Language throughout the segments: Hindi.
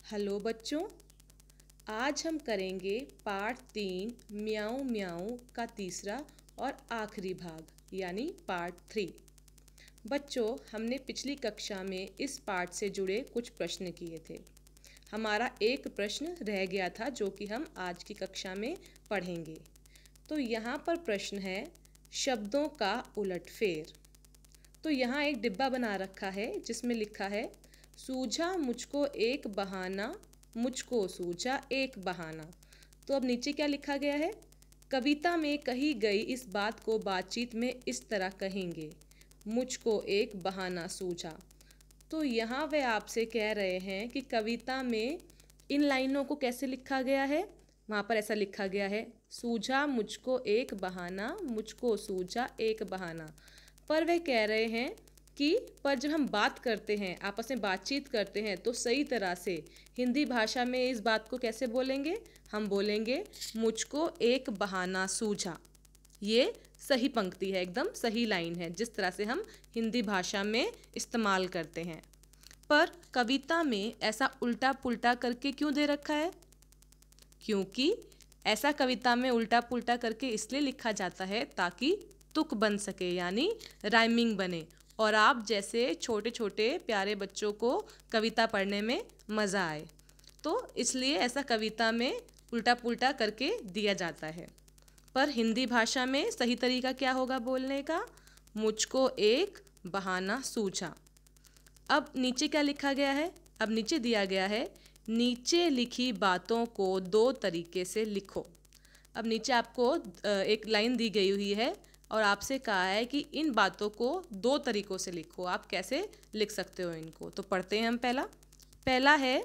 हेलो बच्चों, आज हम करेंगे पार्ट 3 म्याऊं म्याऊं का तीसरा और आखिरी भाग यानी पार्ट 3। बच्चों, हमने पिछली कक्षा में इस पार्ट से जुड़े कुछ प्रश्न किए थे। हमारा एक प्रश्न रह गया था जो कि हम आज की कक्षा में पढ़ेंगे। तो यहाँ पर प्रश्न है शब्दों का उलटफेर। तो यहाँ एक डिब्बा बना रखा है जिसमें लिखा है सूझा मुझको एक बहाना, मुझको सूझा एक बहाना। तो अब नीचे क्या लिखा गया है? कविता में कही गई इस बात को बातचीत में इस तरह कहेंगे, मुझको एक बहाना सूझा। तो यहाँ वे आपसे कह रहे हैं कि कविता में इन लाइनों को कैसे लिखा गया है। वहाँ पर ऐसा लिखा गया है, सूझा मुझको एक बहाना, मुझको सूझा एक बहाना। पर वे कह रहे हैं कि जब हम बात करते हैं, आपस में बातचीत करते हैं, तो सही तरह से हिंदी भाषा में इस बात को कैसे बोलेंगे? हम बोलेंगे मुझको एक बहाना सूझा। ये सही पंक्ति है, एकदम सही लाइन है जिस तरह से हम हिंदी भाषा में इस्तेमाल करते हैं। पर कविता में ऐसा उल्टा पुल्टा करके क्यों दे रखा है? क्योंकि ऐसा कविता में उल्टा पुल्टा करके इसलिए लिखा जाता है ताकि तुक बन सके, यानी राइमिंग बने और आप जैसे छोटे छोटे प्यारे बच्चों को कविता पढ़ने में मज़ा आए। तो इसलिए ऐसा कविता में उल्टा पुल्टा करके दिया जाता है। पर हिंदी भाषा में सही तरीका क्या होगा बोलने का? मुझको एक बहाना सूझा। अब नीचे क्या लिखा गया है? अब नीचे दिया गया है, नीचे लिखी बातों को दो तरीके से लिखो। अब नीचे आपको एक लाइन दी गई हुई है और आपसे कहा है कि इन बातों को दो तरीकों से लिखो। आप कैसे लिख सकते हो इनको? तो पढ़ते हैं हम। पहला है,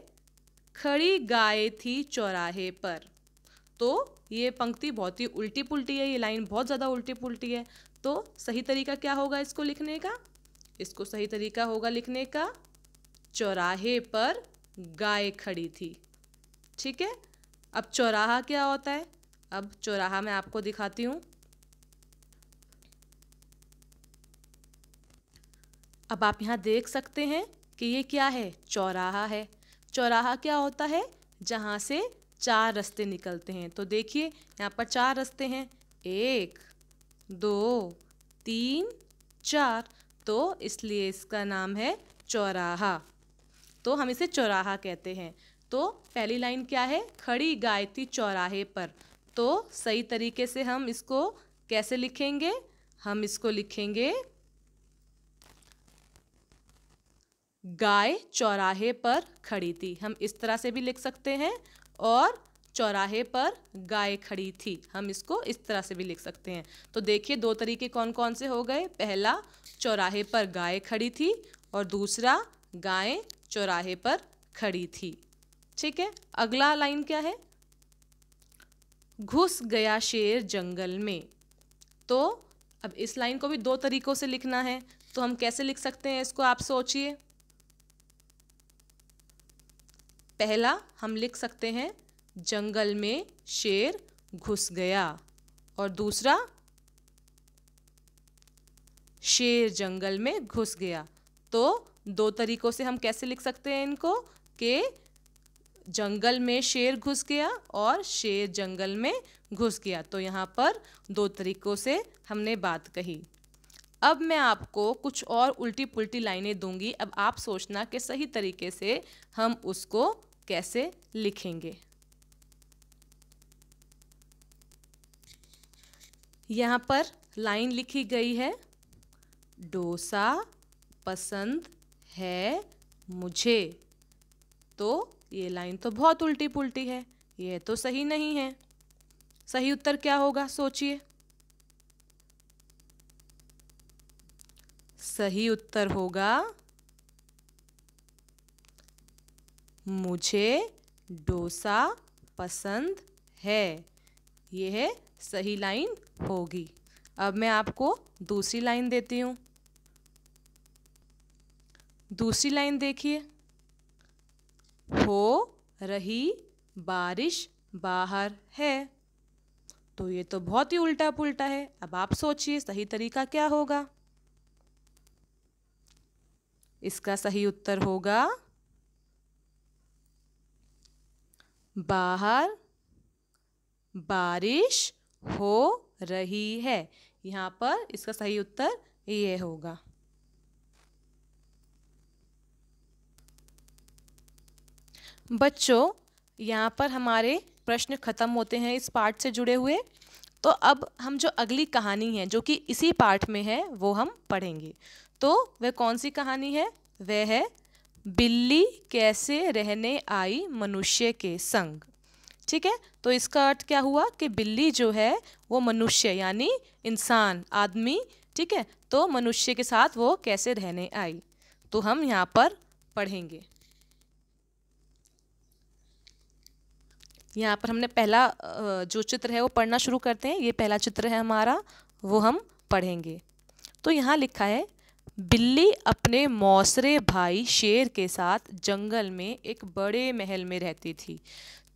खड़ी गाय थी चौराहे पर। तो ये पंक्ति बहुत ही उल्टी पुल्टी है, ये लाइन बहुत ज़्यादा उल्टी पुल्टी है। तो सही तरीका क्या होगा इसको लिखने का? इसको सही तरीका होगा लिखने का, चौराहे पर गाय खड़ी थी। ठीक है। अब चौराहा क्या होता है? अब चौराहा मैं आपको दिखाती हूँ। अब आप यहाँ देख सकते हैं कि ये क्या है? चौराहा है। चौराहा क्या होता है? जहाँ से चार रास्ते निकलते हैं। तो देखिए यहाँ पर चार रास्ते हैं, 1 2 3 4। तो इसलिए इसका नाम है चौराहा। तो हम इसे चौराहा कहते हैं। तो पहली लाइन क्या है? खड़ी गाय थी चौराहे पर। तो सही तरीके से हम इसको कैसे लिखेंगे? हम इसको लिखेंगे, गाय चौराहे पर खड़ी थी। हम इस तरह से भी लिख सकते हैं। और चौराहे पर गाय खड़ी थी, हम इसको इस तरह से भी लिख सकते हैं। तो देखिए दो तरीके कौन कौन से हो गए? पहला, चौराहे पर गाय खड़ी थी, और दूसरा, गाय चौराहे पर खड़ी थी। ठीक है। अगला लाइन क्या है? घुस गया शेर जंगल में। तो अब इस लाइन को भी दो तरीकों से लिखना है। तो हम कैसे लिख सकते हैं इसको? आप सोचिए। पहला हम लिख सकते हैं, जंगल में शेर घुस गया, और दूसरा, शेर जंगल में घुस गया। तो दो तरीकों से हम कैसे लिख सकते हैं इनको? कि जंगल में शेर घुस गया और शेर जंगल में घुस गया। तो यहाँ पर दो तरीकों से हमने बात कही। अब मैं आपको कुछ और उल्टी पुल्टी लाइनें दूंगी। अब आप सोचना कि सही तरीके से हम उसको कैसे लिखेंगे। यहाँ पर लाइन लिखी गई है, डोसा पसंद है मुझे। तो ये लाइन तो बहुत उल्टी पुल्टी है, ये तो सही नहीं है। सही उत्तर क्या होगा? सोचिए। सही उत्तर होगा, मुझे डोसा पसंद है। यह सही लाइन होगी। अब मैं आपको दूसरी लाइन देती हूँ। दूसरी लाइन देखिए, हो रही बारिश बाहर है। तो ये तो बहुत ही उल्टा पुल्टा है। अब आप सोचिए सही तरीका क्या होगा? इसका सही उत्तर होगा, बाहर बारिश हो रही है। यहाँ पर इसका सही उत्तर ये होगा। बच्चों, यहाँ पर हमारे प्रश्न खत्म होते हैं इस पाठ से जुड़े हुए। तो अब हम जो अगली कहानी है जो कि इसी पाठ में है वो हम पढ़ेंगे। तो वह कौन सी कहानी है? वह है बिल्ली कैसे रहने आई मनुष्य के संग। ठीक है, तो इसका अर्थ क्या हुआ कि बिल्ली जो है वो मनुष्य यानी इंसान, आदमी, ठीक है, तो मनुष्य के साथ वो कैसे रहने आई, तो हम यहाँ पर पढ़ेंगे। यहाँ पर हमने पहला जो चित्र है वो पढ़ना शुरू करते हैं। ये पहला चित्र है हमारा, वो हम पढ़ेंगे। तो यहाँ लिखा है, बिल्ली अपने मौसरे भाई शेर के साथ जंगल में एक बड़े महल में रहती थी।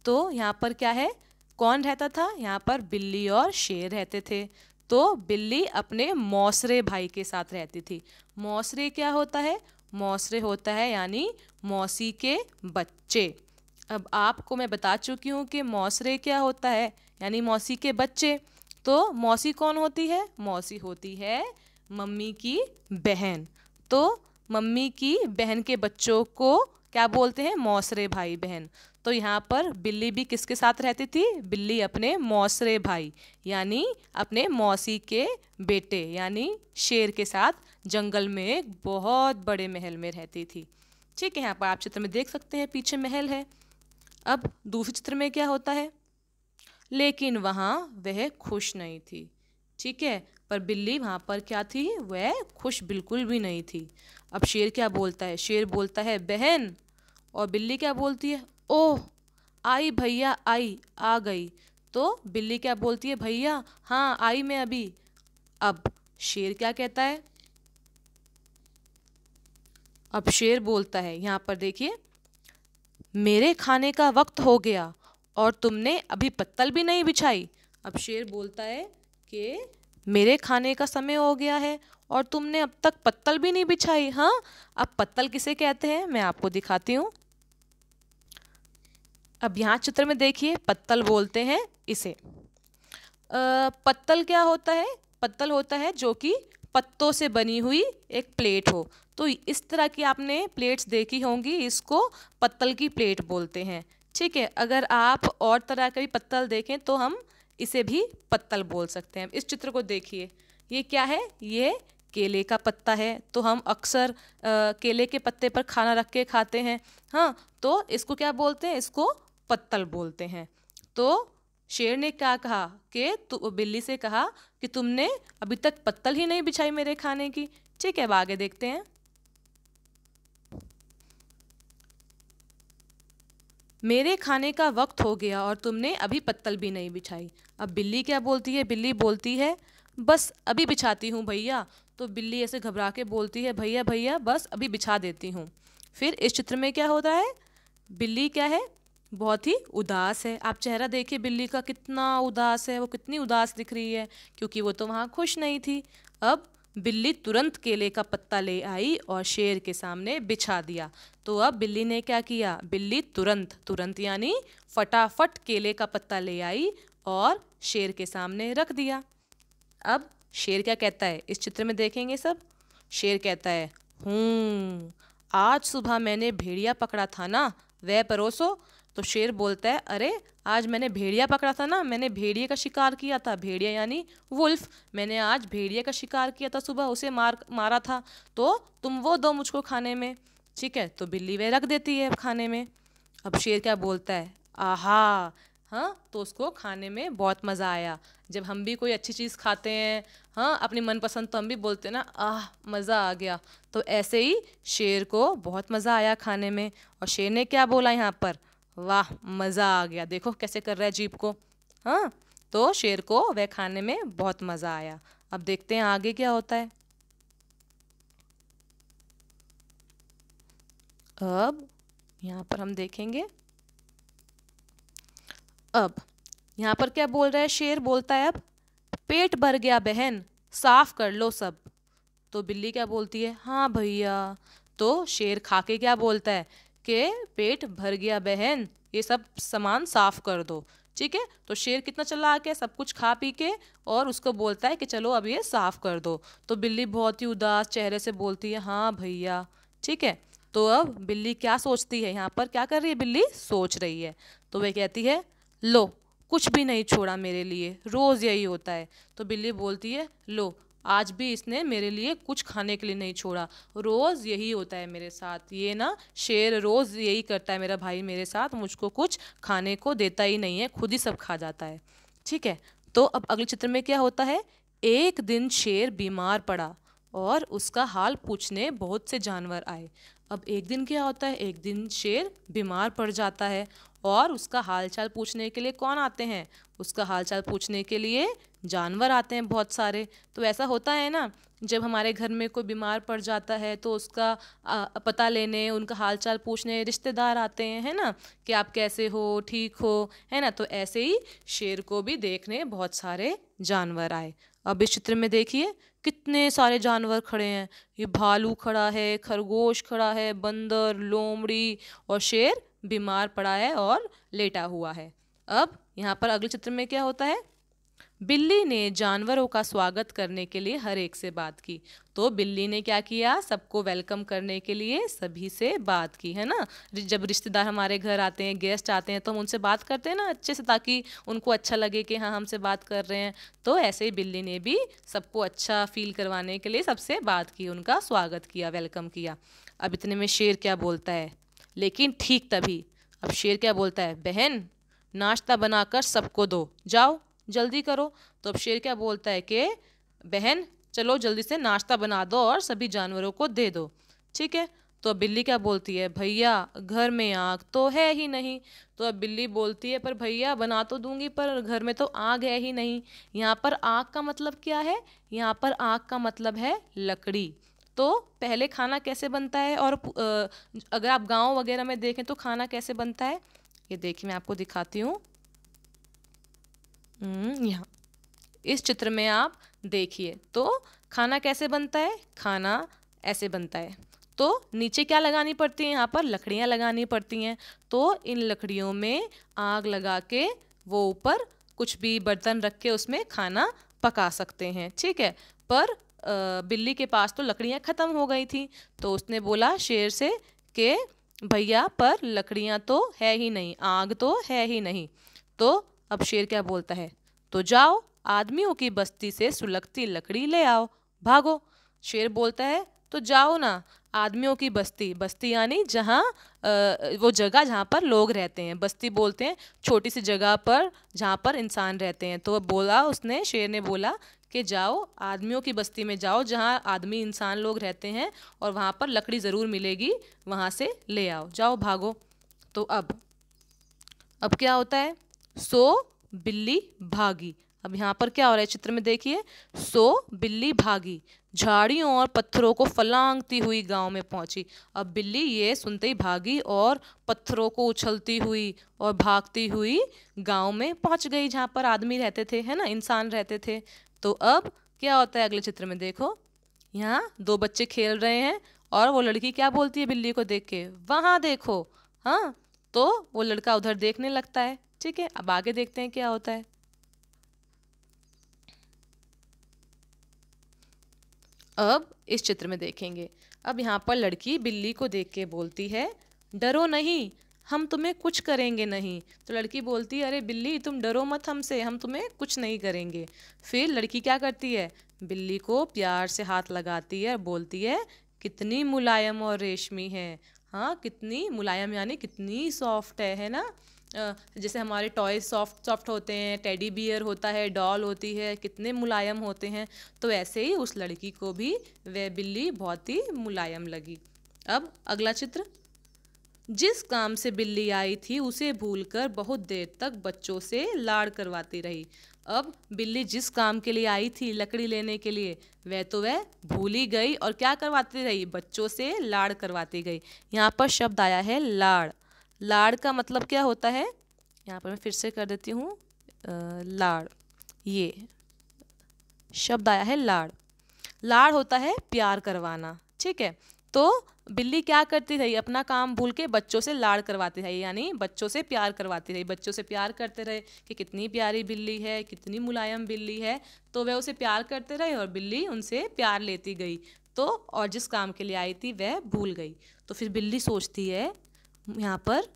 तो यहाँ पर क्या है, कौन रहता था? यहाँ पर बिल्ली और शेर रहते थे। तो बिल्ली अपने मौसरे भाई के साथ रहती थी। मौसरे क्या होता है? मौसरे होता है यानी मौसी के बच्चे। अब आपको मैं बता चुकी हूँ कि मौसरे क्या होता है, यानी मौसी के बच्चे। तो मौसी कौन होती है? मौसी होती है मम्मी की बहन। तो मम्मी की बहन के बच्चों को क्या बोलते हैं? मौसरे भाई बहन। तो यहाँ पर बिल्ली भी किसके साथ रहती थी? बिल्ली अपने मौसरे भाई यानी अपने मौसी के बेटे यानी शेर के साथ जंगल में एक बहुत बड़े महल में रहती थी। ठीक है, यहाँ पर आप चित्र में देख सकते हैं, पीछे महल है। अब दूसरे चित्र में क्या होता है? लेकिन वहाँ वह खुश नहीं थी। ठीक है, पर बिल्ली वहाँ पर क्या थी? वह खुश बिल्कुल भी नहीं थी। अब शेर क्या बोलता है? शेर बोलता है बहन, और बिल्ली क्या बोलती है? ओह आई भैया आई, आ गई। तो बिल्ली क्या बोलती है? भैया हाँ आई मैं अभी। अब शेर क्या कहता है? अब शेर बोलता है, यहाँ पर देखिए, मेरे खाने का वक्त हो गया और तुमने अभी पत्तल भी नहीं बिछाई। अब शेर बोलता है कि मेरे खाने का समय हो गया है और तुमने अब तक पत्तल भी नहीं बिछाई। हाँ, अब पत्तल किसे कहते हैं मैं आपको दिखाती हूँ। अब यहाँ चित्र में देखिए, पत्तल बोलते हैं इसे। पत्तल क्या होता है? पत्तल होता है जो कि पत्तों से बनी हुई एक प्लेट हो। तो इस तरह की आपने प्लेट्स देखी होंगी, इसको पत्तल की प्लेट बोलते हैं। ठीक है, अगर आप और तरह का भी पत्तल देखें तो हम इसे भी पत्तल बोल सकते हैं। इस चित्र को देखिए, ये क्या है? ये केले का पत्ता है। तो हम अक्सर केले के पत्ते पर खाना रख के खाते हैं। हाँ, तो इसको क्या बोलते हैं? इसको पत्तल बोलते हैं। तो शेर ने क्या कहा कि बिल्ली से कहा कि तुमने अभी तक पत्तल ही नहीं बिछाई मेरे खाने की। ठीक है, अब आगे देखते हैं। मेरे खाने का वक्त हो गया और तुमने अभी पत्तल भी नहीं बिछाई। अब बिल्ली क्या बोलती है? बिल्ली बोलती है बस अभी बिछाती हूँ भैया। तो बिल्ली ऐसे घबरा के बोलती है भैया भैया बस अभी बिछा देती हूँ। फिर इस चित्र में क्या होता है? बिल्ली क्या है? बहुत ही उदास है। आप चेहरा देखिए बिल्ली का, कितना उदास है, वो कितनी उदास दिख रही है क्योंकि वो तो वहाँ खुश नहीं थी। अब बिल्ली तुरंत केले का पत्ता ले आई और शेर के सामने बिछा दिया। तो अब बिल्ली ने क्या किया? बिल्ली तुरंत तुरंत यानी फटाफट केले का पत्ता ले आई और शेर के सामने रख दिया। अब शेर क्या कहता है? इस चित्र में देखेंगे सब। शेर कहता है आज सुबह मैंने भेड़िया पकड़ा था ना, वह परोसो। तो शेर बोलता है अरे आज मैंने भेड़िया पकड़ा था ना, मैंने भेड़िए का शिकार किया था। भेड़िया यानी वुल्फ। मैंने आज भेड़िए का शिकार किया था, सुबह उसे मारा था, तो तुम वो दो मुझको खाने में। ठीक है, तो बिल्ली वह रख देती है खाने में। अब शेर क्या बोलता है? आहा, हाँ, तो उसको खाने में बहुत मज़ा आया। जब हम भी कोई अच्छी चीज़ खाते हैं, हाँ, अपनी मनपसंद, तो हम भी बोलते हैं ना मज़ा आ गया। तो ऐसे ही शेर को बहुत मज़ा आया खाने में। और शेर ने क्या बोला यहाँ पर? वाह मज़ा आ गया। देखो कैसे कर रहा है जीभ को। हाँ, तो शेर को वह खाने में बहुत मज़ा आया। अब देखते हैं आगे क्या होता है। अब यहाँ पर हम देखेंगे, अब यहाँ पर क्या बोल रहा है? शेर बोलता है अब पेट भर गया बहन, साफ कर लो सब। तो बिल्ली क्या बोलती है? हाँ भैया। तो शेर खा के क्या बोलता है के पेट भर गया बहन, ये सब सामान साफ कर दो। ठीक है, तो शेर कितना चालाक है, सब कुछ खा पी के और उसको बोलता है कि चलो अब ये साफ कर दो। तो बिल्ली बहुत ही उदास चेहरे से बोलती है हाँ भैया। ठीक है, तो अब बिल्ली क्या सोचती है, यहाँ पर क्या कर रही है बिल्ली, सोच रही है। तो वह कहती है लो कुछ भी नहीं छोड़ा मेरे लिए, रोज़ यही होता है। तो बिल्ली बोलती है लो आज भी इसने मेरे लिए कुछ खाने के लिए नहीं छोड़ा, रोज़ यही होता है मेरे साथ, ये ना शेर रोज़ यही करता है मेरा भाई मेरे साथ, मुझको कुछ खाने को देता ही नहीं है, खुद ही सब खा जाता है। ठीक है, तो अब अगले चित्र में क्या होता है, एक दिन शेर बीमार पड़ा और उसका हाल पूछने बहुत से जानवर आए। अब एक दिन क्या होता है, एक दिन शेर बीमार पड़ जाता है और उसका हालचाल पूछने के लिए कौन आते हैं, उसका हालचाल पूछने के लिए जानवर आते हैं बहुत सारे। तो ऐसा होता है ना, जब हमारे घर में कोई बीमार पड़ जाता है तो उसका पता लेने, उनका हालचाल पूछने रिश्तेदार आते हैं, है ना, कि आप कैसे हो, ठीक हो, है ना। तो ऐसे ही शेर को भी देखने बहुत सारे जानवर आए। अब इस चित्र में देखिए कितने सारे जानवर खड़े हैं, ये भालू खड़ा है, खरगोश खड़ा है, बंदर, लोमड़ी, और शेर बीमार पड़ा है और लेटा हुआ है। अब यहाँ पर अगले चित्र में क्या होता है, बिल्ली ने जानवरों का स्वागत करने के लिए हर एक से बात की। तो बिल्ली ने क्या किया, सबको वेलकम करने के लिए सभी से बात की, है ना। जब रिश्तेदार हमारे घर आते हैं, गेस्ट आते हैं, तो हम उनसे बात करते हैं ना अच्छे से, ताकि उनको अच्छा लगे कि हाँ हमसे बात कर रहे हैं। तो ऐसे ही बिल्ली ने भी सबको अच्छा फील करवाने के लिए सबसे बात की, उनका स्वागत किया, वेलकम किया। अब इतने में शेर क्या बोलता है, लेकिन ठीक तभी अब शेर क्या बोलता है, बहन नाश्ता बनाकर सबको दो, जाओ जल्दी करो। तो अब शेर क्या बोलता है कि बहन चलो जल्दी से नाश्ता बना दो और सभी जानवरों को दे दो। ठीक है, तो अब बिल्ली क्या बोलती है, भैया घर में आग तो है ही नहीं। तो अब बिल्ली बोलती है पर भैया बना तो दूंगी पर घर में तो आग है ही नहीं। यहाँ पर आग का मतलब क्या है, यहाँ पर आग का मतलब है लकड़ी। तो पहले खाना कैसे बनता है, और अगर आप गांव वगैरह में देखें तो खाना कैसे बनता है, ये देखिए मैं आपको दिखाती हूँ। यहाँ इस चित्र में आप देखिए तो खाना कैसे बनता है, खाना ऐसे बनता है। तो नीचे क्या लगानी पड़ती है, यहाँ पर लकड़ियाँ लगानी पड़ती हैं। तो इन लकड़ियों में आग लगा के वो ऊपर कुछ भी बर्तन रख के उसमें खाना पका सकते हैं। ठीक है, पर बिल्ली के पास तो लकड़ियाँ ख़त्म हो गई थी। तो उसने बोला शेर से कि भैया पर लकड़ियाँ तो है ही नहीं, आग तो है ही नहीं। तो अब शेर क्या बोलता है, तो जाओ आदमियों की बस्ती से सुलगती लकड़ी ले आओ, भागो। शेर बोलता है तो जाओ ना आदमियों की बस्ती, बस्ती यानी जहाँ वो जगह जहाँ पर लोग रहते हैं, बस्ती बोलते हैं छोटी सी जगह पर जहाँ पर इंसान रहते हैं। तो बोला उसने, शेर ने बोला कि जाओ आदमियों की बस्ती में जाओ जहाँ आदमी इंसान लोग रहते हैं, और वहाँ पर लकड़ी ज़रूर मिलेगी, वहाँ से ले आओ, जाओ भागो। तो अब क्या होता है, सो बिल्ली भागी। अब यहाँ पर क्या हो रहा है चित्र में देखिए, सो बिल्ली भागी, झाड़ियों और पत्थरों को फलांगती हुई गांव में पहुंची। अब बिल्ली ये सुनते ही भागी और पत्थरों को उछलती हुई और भागती हुई गांव में पहुंच गई, जहाँ पर आदमी रहते थे, है ना, इंसान रहते थे। तो अब क्या होता है अगले चित्र में देखो, यहाँ दो बच्चे खेल रहे हैं और वो लड़की क्या बोलती है बिल्ली को देख के, वहाँ देखो। हाँ, तो वो लड़का उधर देखने लगता है। ठीक है, अब आगे देखते हैं क्या होता है। अब इस चित्र में देखेंगे, अब यहाँ पर लड़की बिल्ली को देख के बोलती है डरो नहीं, हम तुम्हें कुछ करेंगे नहीं। तो लड़की बोलती है अरे बिल्ली तुम डरो मत हमसे, हम तुम्हें कुछ नहीं करेंगे। फिर लड़की क्या करती है, बिल्ली को प्यार से हाथ लगाती है और बोलती है कितनी मुलायम और रेशमी है। हाँ, कितनी मुलायम यानी कितनी सॉफ्ट है ना। जैसे हमारे टॉय सॉफ्ट सॉफ्ट होते हैं, टेडी बियर होता है, डॉल होती है, कितने मुलायम होते हैं। तो ऐसे ही उस लड़की को भी वह बिल्ली बहुत ही मुलायम लगी। अब अगला चित्र, जिस काम से बिल्ली आई थी उसे भूलकर बहुत देर तक बच्चों से लाड़ करवाती रही। अब बिल्ली जिस काम के लिए आई थी लकड़ी लेने के लिए, वह भूल ही गई और क्या करवाती रही, बच्चों से लाड़ करवाती गई। यहाँ पर शब्द आया है लाड़। लाड़ का मतलब क्या होता है, यहाँ पर मैं फिर से कर देती हूँ, लाड़, ये शब्द आया है लाड़। लाड़ होता है प्यार करवाना। ठीक है, तो बिल्ली क्या करती रही, अपना काम भूल के बच्चों से लाड़ करवाती रही, यानी बच्चों से प्यार करवाती रही, बच्चों से प्यार करते रहे कि कितनी प्यारी बिल्ली है, कितनी मुलायम बिल्ली है। तो वह उसे प्यार करते रहे और बिल्ली उनसे प्यार लेती गई। तो और जिस काम के लिए आई थी वह भूल गई। तो फिर बिल्ली सोचती है यहाँ पर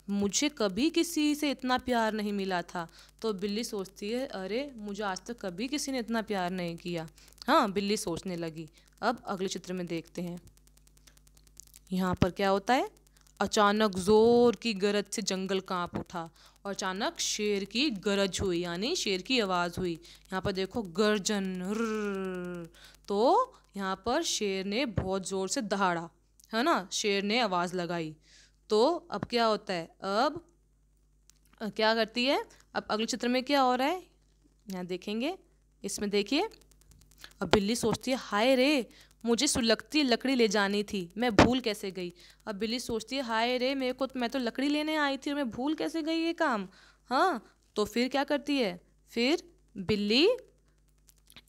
मुझे कभी किसी से इतना प्यार नहीं मिला था। तो बिल्ली सोचती है अरे मुझे आज तक कभी किसी ने इतना प्यार नहीं किया। हाँ, बिल्ली सोचने लगी। अब अगले चित्र में देखते हैं। यहाँ पर क्या होता है, अचानक जोर की गरज से जंगल कांप उठा और अचानक शेर की गरज हुई, यानी शेर की आवाज़ हुई। यहाँ पर देखो गर्जन रुर्र। तो यहाँ पर शेर ने बहुत ज़ोर से दहाड़ा, है ना, शेर ने आवाज़ लगाई। तो अब क्या होता है, अब क्या करती है, अब अगले चित्र में क्या हो रहा है यहाँ देखेंगे। इसमें देखिए, अब बिल्ली सोचती है हाय रे, मुझे सुलगती लकड़ी ले जानी थी, मैं भूल कैसे गई। अब बिल्ली सोचती है हाय रे, मैं तो लकड़ी लेने आई थी और मैं भूल कैसे गई ये काम। हाँ, तो फिर क्या करती है, फिर बिल्ली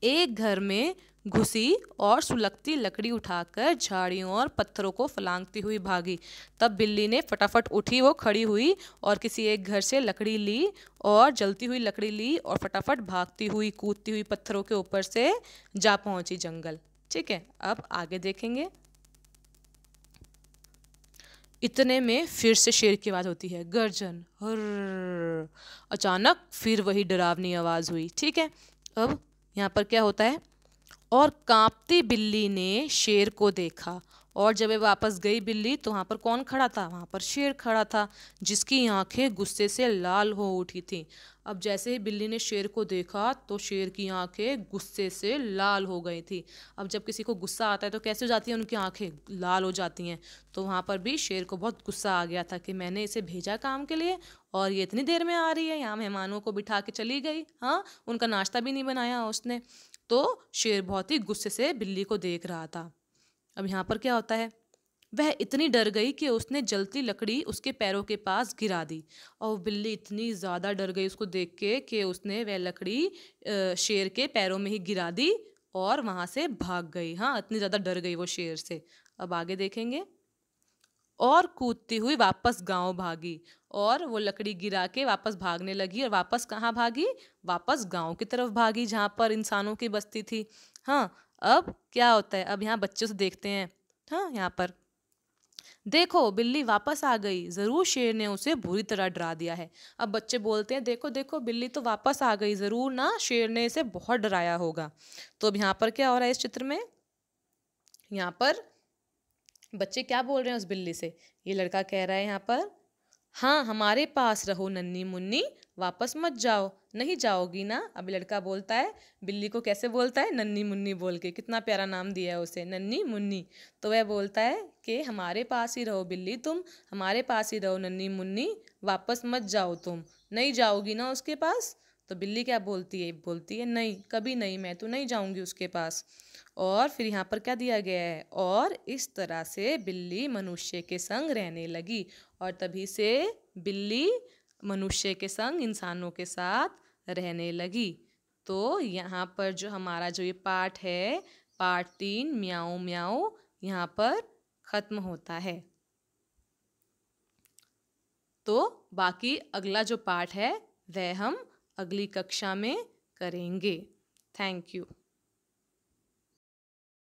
एक घर में घुसी और सुलगती लकड़ी उठाकर झाड़ियों और पत्थरों को फलांगती हुई भागी। तब बिल्ली ने फटाफट उठी, वो खड़ी हुई और किसी एक घर से लकड़ी ली और जलती हुई लकड़ी ली और फटाफट भागती हुई कूदती हुई पत्थरों के ऊपर से जा पहुंची जंगल। ठीक है, अब आगे देखेंगे। इतने में फिर से शेर की आवाज़ होती है, गर्जन हर्र। अचानक फिर वही डरावनी आवाज़ हुई। ठीक है, अब यहाँ पर क्या होता है, और कांपती बिल्ली ने शेर को देखा और जब वे वापस गई बिल्ली तो वहाँ पर कौन खड़ा था, वहाँ पर शेर खड़ा था जिसकी आंखें गुस्से से लाल हो उठी थीं। अब जैसे ही बिल्ली ने शेर को देखा तो शेर की आंखें गुस्से से लाल हो गई थी। अब जब किसी को गुस्सा आता है तो कैसे हो जाती हैं, उनकी आंखें लाल हो जाती हैं। तो वहाँ पर भी शेर को बहुत गुस्सा आ गया था कि मैंने इसे भेजा काम के लिए और ये इतनी देर में आ रही है, यहाँ मेहमानों को बिठा के चली गई, हाँ उनका नाश्ता भी नहीं बनाया उसने। तो शेर बहुत ही गुस्से से बिल्ली को देख रहा था। अब यहाँ पर क्या होता है, वह इतनी डर गई कि उसने जलती लकड़ी उसके पैरों के पास गिरा दी और बिल्ली इतनी ज़्यादा डर गई उसको देख के कि उसने वह लकड़ी शेर के पैरों में ही गिरा दी और वहाँ से भाग गई। हाँ, इतनी ज़्यादा डर गई वो शेर से। अब आगे देखेंगे। और कूदती हुई वापस गांव भागी और वो लकड़ी गिरा के वापस भागने लगी और वापस कहाँ भागी, वापस गांव की तरफ भागी जहाँ पर इंसानों की बस्ती थी। हाँ, अब क्या होता है, अब यहाँ बच्चों से देखते हैं। हाँ, यहाँ पर देखो बिल्ली वापस आ गई, जरूर शेर ने उसे बुरी तरह डरा दिया है। अब बच्चे बोलते हैं देखो देखो बिल्ली तो वापस आ गई, जरूर ना शेर ने इसे बहुत डराया होगा। तो अब यहाँ पर क्या हो रहा है इस चित्र में, यहाँ पर बच्चे क्या बोल रहे हैं उस बिल्ली से, ये लड़का कह रहा है यहाँ पर हाँ हमारे पास रहो नन्ही मुन्नी, वापस मत जाओ, नहीं जाओगी ना। अब लड़का बोलता है बिल्ली को, कैसे बोलता है, नन्ही मुन्नी बोल के, कितना प्यारा नाम दिया है उसे, नन्ही मुन्नी। तो वह बोलता है कि हमारे पास ही रहो बिल्ली तुम, हमारे पास ही रहो नन्ही मुन्नी, वापस मत जाओ तुम, नहीं जाओगी ना उसके पास। तो बिल्ली क्या बोलती है नहीं, कभी नहीं, मैं तो नहीं जाऊंगी उसके पास। और फिर यहाँ पर क्या दिया गया है, और इस तरह से बिल्ली मनुष्य के संग रहने लगी और तभी से बिल्ली मनुष्य के संग इंसानों के साथ रहने लगी। तो यहाँ पर जो हमारा जो ये पाठ है, पाठ 3 म्याऊं म्याऊं, यहाँ पर ख़त्म होता है। तो बाकी अगला जो पाठ है वह हम अगली कक्षा में करेंगे। Thank you.